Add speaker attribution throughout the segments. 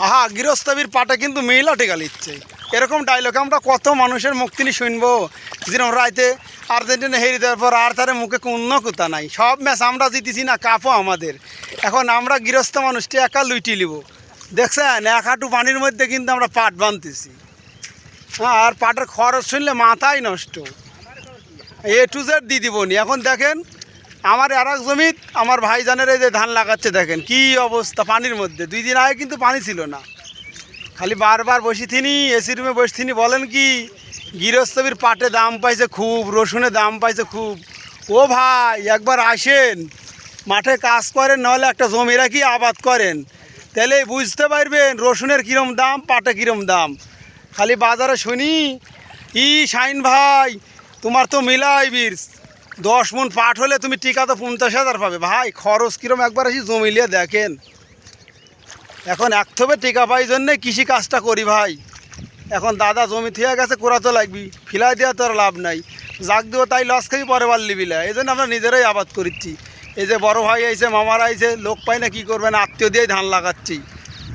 Speaker 1: আহা গৃহস্থবীর পাটে কিন্তু মেয়েলা টেকা লিচ্ছে, এরকম ডায়লগ আমরা কত মানুষের মুখ তিনি শুনবো। যেরকম রাইতে আর্জেন্টিনা হেরে দেওয়ার পর আর তার মুখে কোনো কথা নাই, সব ম্যাচ আমরা জিতেছি না, কাপও আমাদের। এখন আমরা গৃহস্থ মানুষটি একা লুইটি লিব, দেখছেন এক হাঁটু পানির মধ্যে কিন্তু আমরা পাট বানতেছি। হ্যাঁ, আর পাটের খরচ শুনলে মাথাই নষ্ট, A to Z দিয়ে দিব নি। এখন দেখেন আমার আর এক জমিত আমার ভাইজানের এই যে ধান লাগাচ্ছে, দেখেন কি অবস্থা পানির মধ্যে। 2 দিন আগে কিন্তু পানি ছিল না, খালি বারবার বসি থিনি এসি রুমে বসে থিনি। বলেন কি গৃহস্থবীর পাটে দাম পাইছে খুব, রসুনের দাম পাইছে খুব। ও ভাই একবার আসেন, মাঠে কাজ করেন, নাহলে একটা জমি রাখি আবাদ করেন, তাহলে বুঝতে পারবেন রসুনের কীরম দাম, পাটে কীরম দাম। খালি বাজারে শুনি শাইন ভাই তোমার তো মিলাই বীর 10 মণ পাট হলে তুমি টিকা তো 50,000 পাবে। ভাই খরচ কীরম একবার আসি জমি নিয়ে দেখেন। এখন একথবে টিকা পাই জন্যে কৃষি কাজটা করি ভাই। এখন দাদা জমি থেকে গেছে, করা তো লাগবি, ফিলাই দেওয়া তো আর লাভ নাই। জাগ দেবো তাই লস খাই পরে বার লিবিলা, এই জন্য আমরা নিজেরাই আবাদ করিচ্ছি। এই যে বড় ভাই আইছে, মামারা আইছে, লোক পাই না কী করবেন, আত্মীয় দিয়েই ধান লাগাচ্ছি।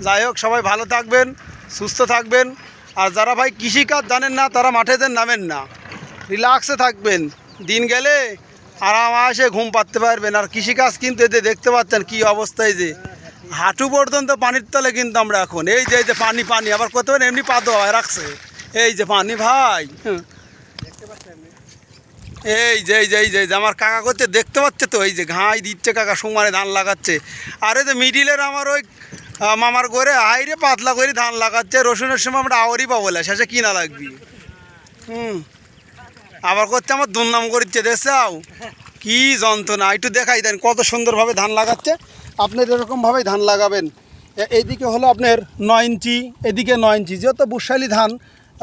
Speaker 1: যাই হোক সবাই ভালো থাকবেন, সুস্থ থাকবেন। আর যারা ভাই কৃষিকাজ জানেন না তারা মাঠে যেন নামেন না, রিল্যাক্সে থাকবেন। দিন গেলে আরামাসে ঘুম পাড়তে পারবেন। আর কৃষিকাজ কিন্তু এতে দেখতে পাচ্ছেন কী অবস্থায়, যে হাঁটু পর্যন্ত পানির তলে কিন্তু আমরা এখন। এই যে পানি পানি আবার করতে পারেন, এমনি পা ধোয়া রাখছে, এই যে পানি ভাই। এই যে আমার কাকা করতে দেখতে পাচ্ছে তো, এই যে ঘাই দিচ্ছে কাকা, সমানে ধান লাগাচ্ছে। আর এই যে মিডিলের আমার ওই মামার করে হাইরে পাতলা করে ধান লাগাচ্ছে। রসুনের সময় আমরা আওয়ারই পাবো না, শেষে কিনা লাগবি। আবার করতে আমার দুর্নাম করছে, দেখছাও কি যন্ত্রণা। একটু দেখাই দেন কত সুন্দরভাবে ধান লাগাচ্ছে। আপনি এরকমভাবেই ধান লাগাবেন। এইদিকে হলো আপনার 9 ইঞ্চি, এদিকে 9 ইঞ্চি। যেহেতু বুশালি ধান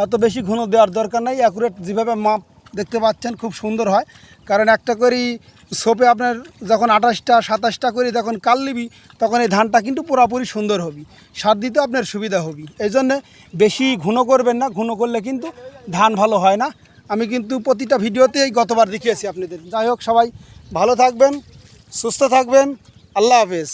Speaker 1: এত বেশি ঘন দেওয়ার দরকার নাই, অ্যাকুরেট যেভাবে মাপ দেখতে পাচ্ছেন খুব সুন্দর হয়। কারণ একটা করেই সোপে আপনার যখন 28টা 27টা করে যখন কাল নিবি, তখন এই ধানটা কিন্তু পুরোপুরি সুন্দর হবি, সার দিতে আপনার সুবিধা হবি। এই জন্যে বেশি ঘন করবেন না, ঘন করলে কিন্তু ধান ভালো হয় না। আমি কিন্তু প্রতিটা ভিডিওতেই গতবার দেখিয়েছি আপনাদের। যাই হোক সবাই ভালো থাকবেন, সুস্থ থাকবেন। আল্লাহ হাফেজ।